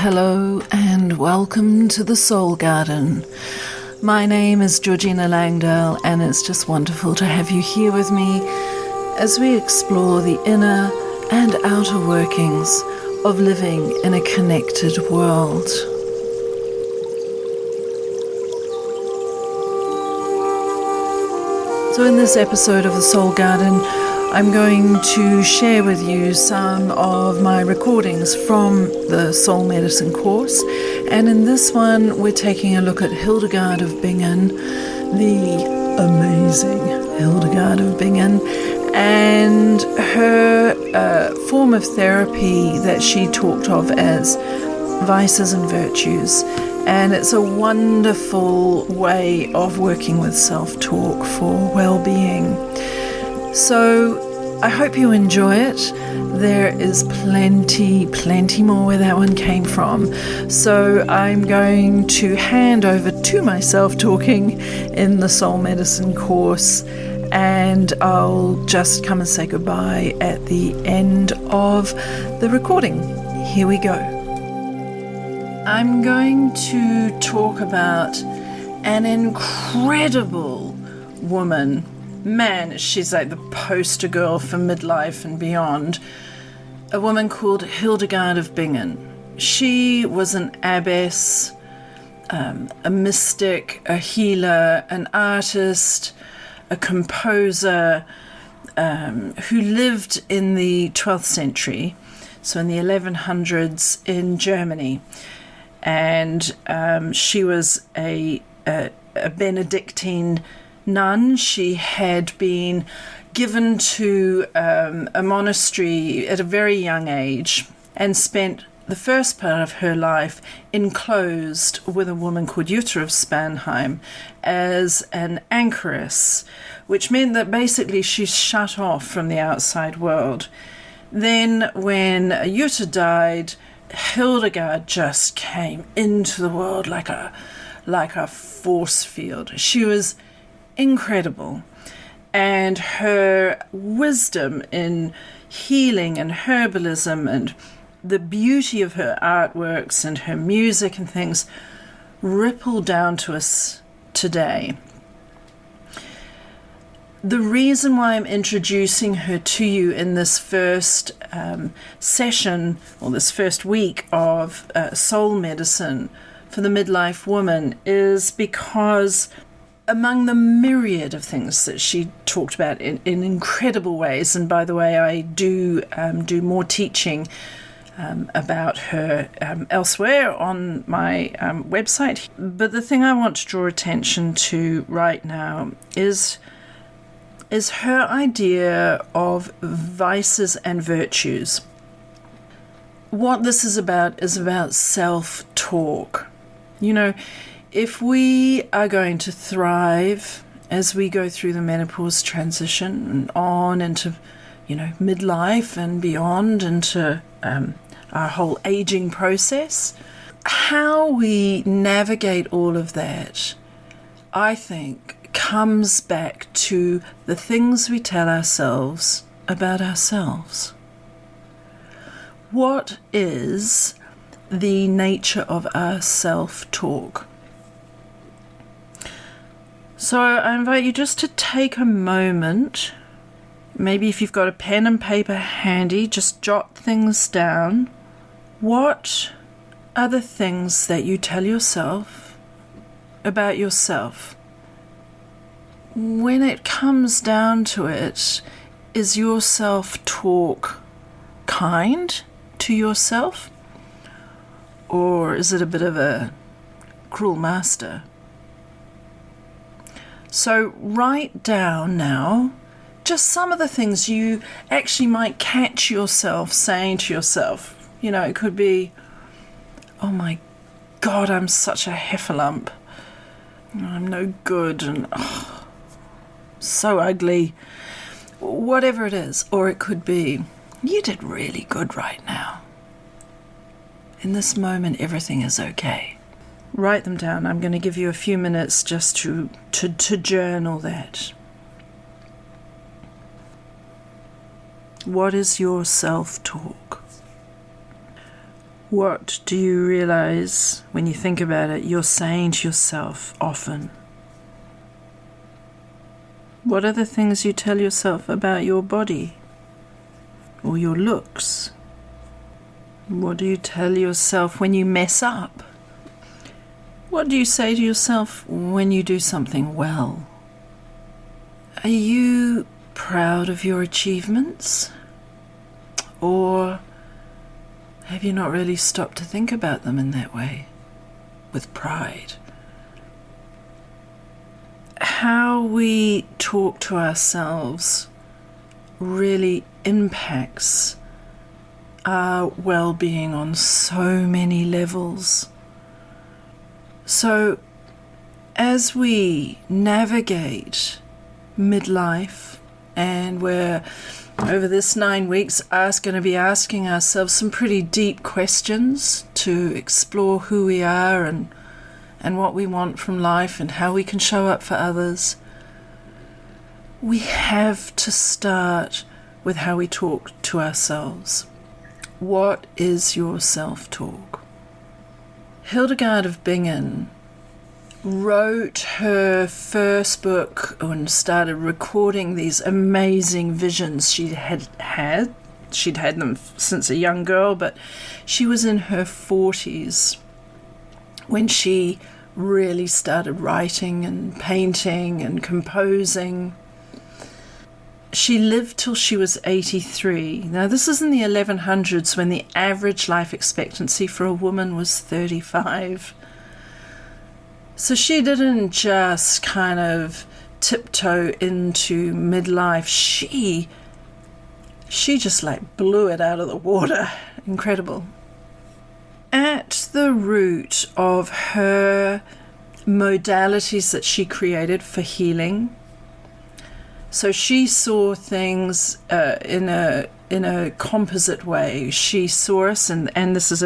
Hello and welcome to the Soul Garden. My name is Georgina Langdale and it's just wonderful to have you here with me as we explore the inner and outer workings of living in a connected world. So in this episode of the Soul Garden, I'm going to share with you some of my recordings from the Soul Medicine course. And in this one, we're taking a look at Hildegard of Bingen, the amazing Hildegard of Bingen, and her form of therapy that she talked of as vices and virtues. And it's a wonderful way of working with self-talk for well-being. So I hope you enjoy it. There is plenty more where that one came from. So I'm going to hand over to myself talking in the Soul Medicine course, and I'll just come and say goodbye at the end of the recording. Here we go. I'm going to talk about an incredible woman. Man, she's like the poster girl for midlife and beyond. A woman called Hildegard of Bingen. She was an abbess, a mystic, a healer, an artist, a composer, who lived in the 12th century, so in the 1100s in Germany. And she was a Benedictine nun. She had been given to a monastery at a very young age and spent the first part of her life enclosed with a woman called Jutta of Spanheim as an anchoress, which meant that basically she's shut off from the outside world. Then when Jutta died, Hildegard just came into the world like a force field. She was incredible, and her wisdom in healing and herbalism and the beauty of her artworks and her music and things ripple down to us today. The reason why I'm introducing her to you in this first session, or this first week of soul medicine for the Midlife Woman, is because among the myriad of things that she talked about in incredible ways, and by the way, I do more teaching about her elsewhere on my website. But the thing I want to draw attention to right now is her idea of vices and virtues. What this is about self-talk. You know, if we are going to thrive as we go through the menopause transition and on into, midlife and beyond, into our whole aging process, how we navigate all of that, I think, comes back to the things we tell ourselves about ourselves. What is the nature of our self-talk? So I invite you just to take a moment. Maybe if you've got a pen and paper handy, just jot things down. What are the things that you tell yourself about yourself? When it comes down to it, is your self-talk kind to yourself? Or is it a bit of a cruel master? So write down now just some of the things you actually might catch yourself saying to yourself. It could be, oh my God, I'm such a heffalump. I'm no good and so ugly. Whatever it is. Or it could be, you did really good right now. In this moment, everything is okay. Write them down. I'm going to give you a few minutes just to journal that. What is your self-talk? What do you realize when you think about it you're saying to yourself often? What are the things you tell yourself about your body or your looks? What do you tell yourself when you mess up? What do you say to yourself when you do something well? Are you proud of your achievements? Or have you not really stopped to think about them in that way, with pride? How we talk to ourselves really impacts our well-being on so many levels. So as we navigate midlife, and we're over this 9 weeks going to be asking ourselves some pretty deep questions to explore who we are and what we want from life and how we can show up for others, we have to start with how we talk to ourselves. What is your self-talk? Hildegard of Bingen wrote her first book and started recording these amazing visions she'd had. She'd had them since a young girl, but she was in her 40s when she really started writing and painting and composing. She lived till she was 83. Now, this is in the 1100s when the average life expectancy for a woman was 35. So she didn't just kind of tiptoe into midlife. She just like blew it out of the water. Incredible. At the root of her modalities that she created for healing, so she saw things in a composite way. She saw us, and this is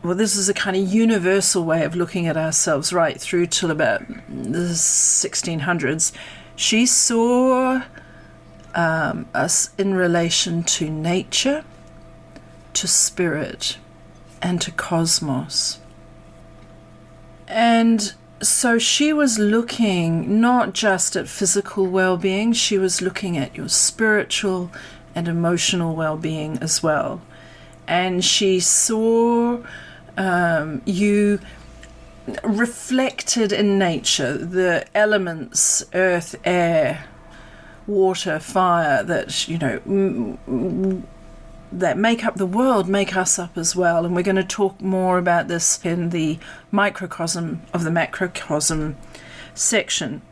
this is a kind of universal way of looking at ourselves right through till about the 1600s. She saw us in relation to nature, to spirit, and to cosmos. And so she was looking not just at physical well-being, she was looking at your spiritual and emotional well-being as well. And she saw you reflected in nature, the elements, earth, air, water, fire, that, that make up the world, make us up as well. And we're going to talk more about this in the microcosm of the macrocosm section.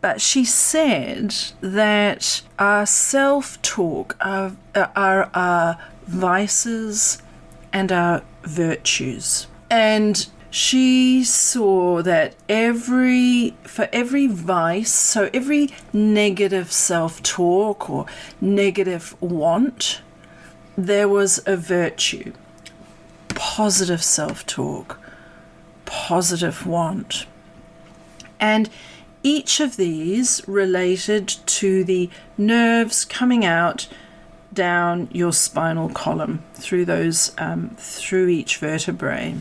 But she said that our self-talk are our vices and our virtues. And she saw that for every vice, so every negative self-talk or negative want, there was a virtue. Positive self-talk, positive want. And each of these related to the nerves coming out down your spinal column through through each vertebrae.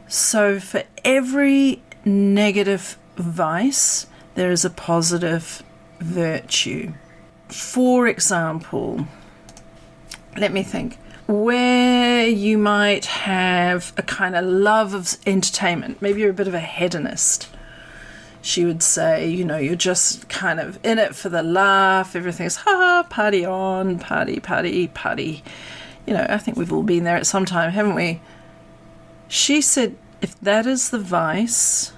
So for every negative vice, there is a positive virtue. For example, let me think, where you might have a kind of love of entertainment, maybe you're a bit of a hedonist. She would say, you're just kind of in it for the laugh. Everything's party on, party, party, party. I think we've all been there at some time, haven't we? She said, if that is the vice,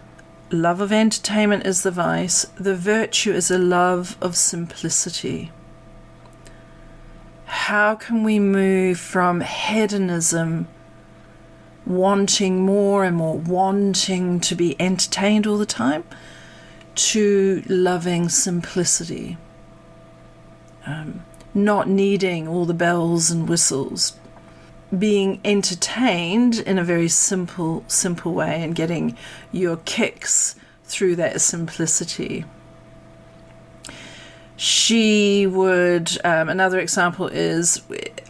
love of entertainment is the vice, the virtue is a love of simplicity. How can we move from hedonism, wanting more and more, wanting to be entertained all the time, to loving simplicity, not needing all the bells and whistles, being entertained in a very simple way and getting your kicks through that simplicity. She would, another example is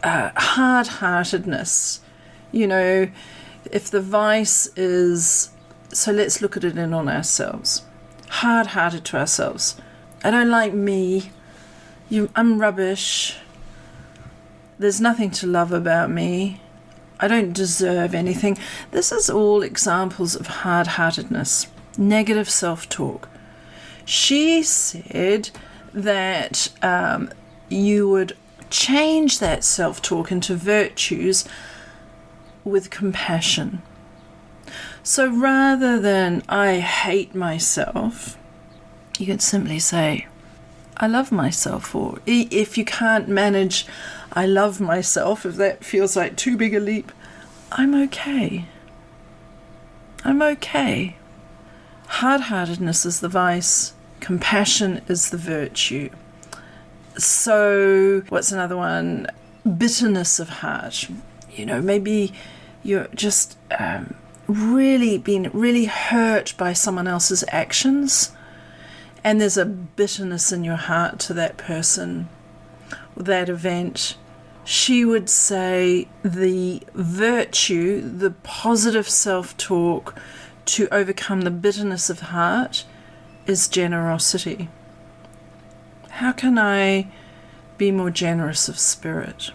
hard-heartedness. You know, if the vice is, so let's look at it in on ourselves. Hard-hearted to ourselves. I don't like me. I'm rubbish. There's nothing to love about me. I don't deserve anything. This is all examples of hard-heartedness, negative self-talk. She said that you would change that self-talk into virtues with compassion. So rather than I hate myself, you can simply say, I love myself. Or if you can't manage I love myself, if that feels like too big a leap, I'm okay. I'm okay. Hard-heartedness is the vice. Compassion is the virtue. So what's another one? Bitterness of heart. You know, maybe you're just really been really hurt by someone else's actions, and there's a bitterness in your heart to that person, that event. She would say the virtue, the positive self-talk to overcome the bitterness of heart is generosity. How can I be more generous of spirit?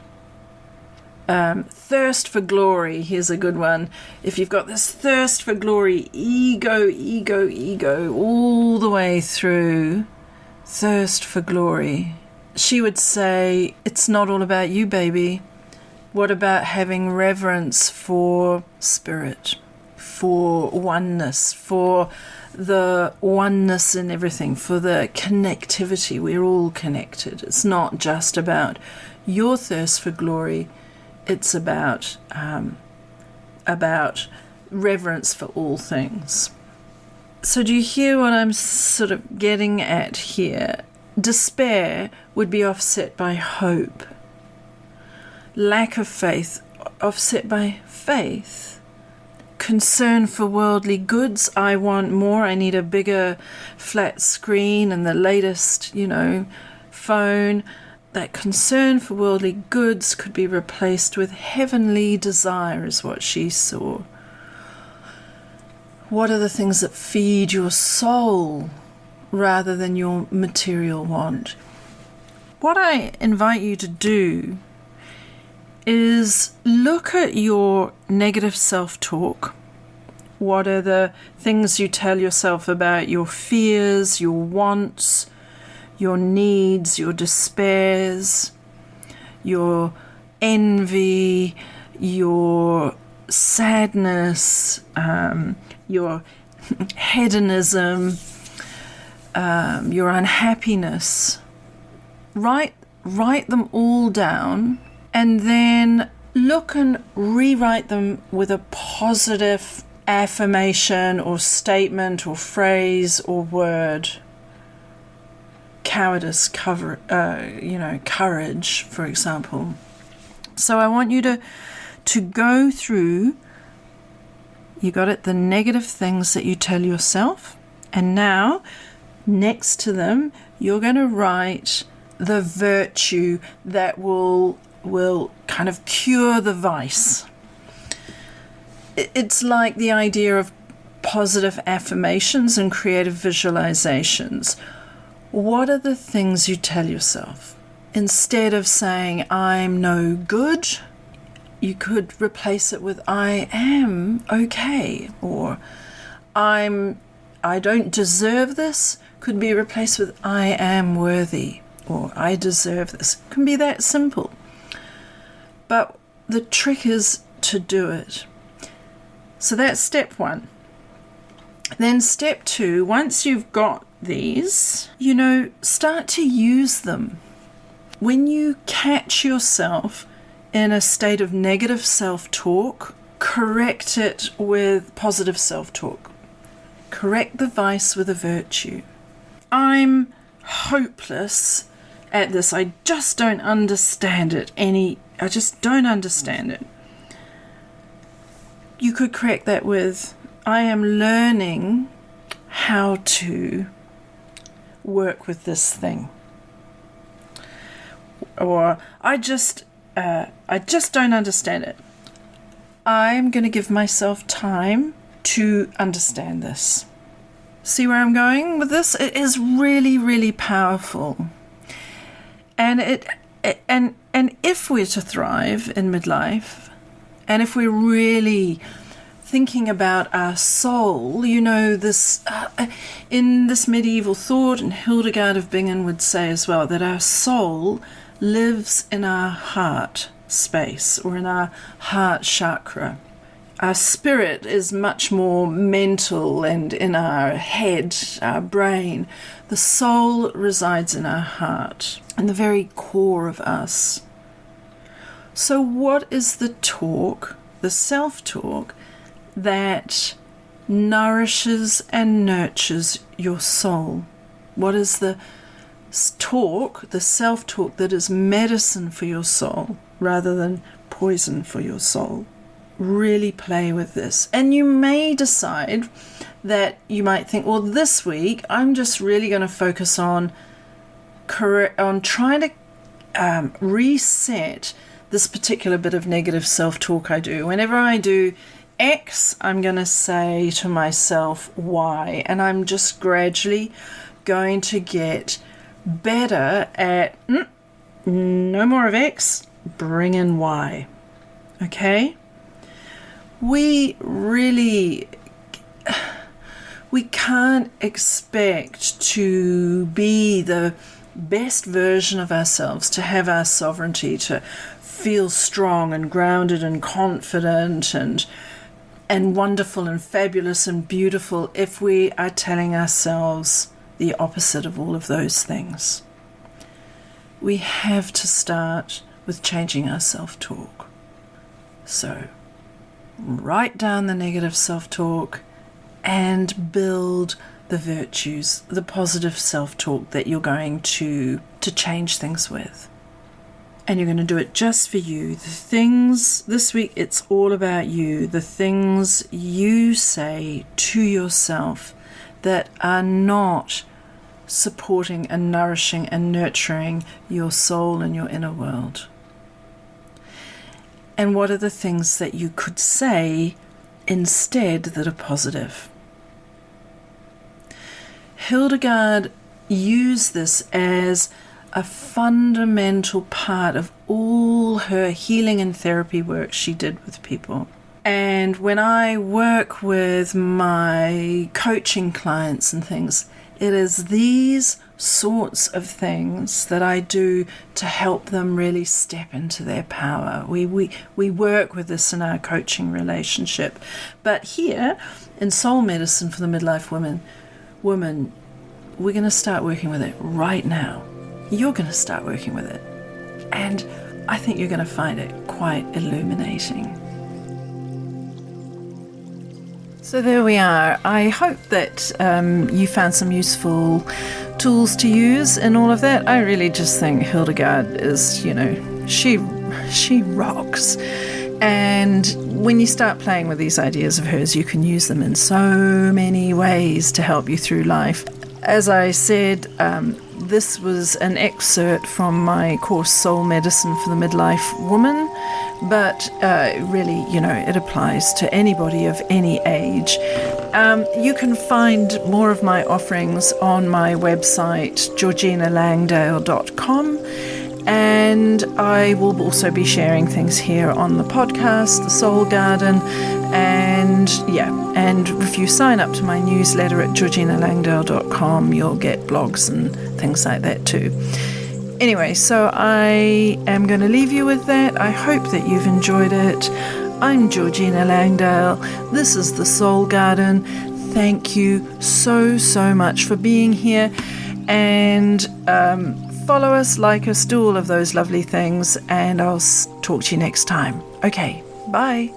Thirst for glory, here's a good one. If you've got this thirst for glory, ego, all the way through, thirst for glory, she would say, it's not all about you, baby. What about having reverence for spirit, for oneness, for the oneness in everything, for the connectivity? We're all connected. It's not just about your thirst for glory. It's about reverence for all things. So do you hear what I'm sort of getting at here? Despair would be offset by hope. Lack of faith offset by faith. Concern for worldly goods. I want more. I need a bigger flat screen and the latest, phone. That concern for worldly goods could be replaced with heavenly desire, is what she saw. What are the things that feed your soul rather than your material want? What I invite you to do is look at your negative self-talk. What are the things you tell yourself about your fears, your wants, your needs, your despairs, your envy, your sadness, your hedonism, your unhappiness. Write them all down, and then look and rewrite them with a positive affirmation or statement or phrase or word. Cowardice, courage, for example. So I want you to go through, you got it, the negative things that you tell yourself, and now next to them you're going to write the virtue that will kind of cure the vice. It's like the idea of positive affirmations and creative visualizations. What are the things you tell yourself? Instead of saying, I'm no good, you could replace it with, I am okay, or I don't deserve this, could be replaced with, I am worthy, or I deserve this. It can be that simple. But the trick is to do it. So that's step one. Then step two, once you've got these, start to use them. When you catch yourself in a state of negative self-talk, correct it with positive self-talk. Correct the vice with a virtue. I'm hopeless at this. I just don't understand it. I just don't understand it. You could correct that with, I am learning how to work with this thing. Or I just I just don't understand it. I'm going to give myself time to understand this. See where I'm going with this? It is really, really powerful. And if we're to thrive in midlife, and if we're really thinking about our soul, this in this medieval thought, and Hildegard of Bingen would say as well, that our soul lives in our heart space, or in our heart chakra. Our spirit is much more mental and in our head, our brain. The soul resides in our heart, in the very core of us. So what is the talk, the self-talk, that nourishes and nurtures your soul? What is the talk, the self-talk, that is medicine for your soul rather than poison for your soul? Really play with this. And you may decide that you might think, well, this week I'm just really going to focus on trying to reset this particular bit of negative self-talk I do. Whenever I do X, I'm going to say to myself Y, and I'm just gradually going to get better at no more of X, bring in Y. Okay? We can't expect to be the best version of ourselves, to have our sovereignty, to feel strong and grounded and confident and wonderful and fabulous and beautiful if we are telling ourselves the opposite of all of those things. We have to start with changing our self-talk. So, write down the negative self-talk and build the virtues, the positive self-talk that you're going to change things with. And you're going to do it just for you. The things, this week, it's all about you. The things you say to yourself that are not supporting and nourishing and nurturing your soul and your inner world. And what are the things that you could say instead that are positive? Hildegard used this as a fundamental part of all her healing and therapy work she did with people. And when I work with my coaching clients and things, it is these sorts of things that I do to help them really step into their power. We work with this in our coaching relationship. But here, in Soul Medicine for the Midlife Woman, we're going to start working with it right now. You're going to start working with it. And I think you're going to find it quite illuminating. So there we are. I hope that you found some useful tools to use in all of that. I really just think Hildegard is, she rocks. And when you start playing with these ideas of hers, you can use them in so many ways to help you through life. As I said, this was an excerpt from my course Soul Medicine for the Midlife Woman, but really, it applies to anybody of any age. You can find more of my offerings on my website, georginalangdale.com, and I will also be sharing things here on the podcast, The Soul Garden, and if you sign up to my newsletter at georginalangdale.com, you'll get blogs and things like that too. Anyway, so I am going to leave you with that. I hope that you've enjoyed it. I'm Georgina Langdale. This is The Soul Garden. Thank you so, so much for being here. And follow us, like us, do all of those lovely things. And I'll talk to you next time. Okay, bye.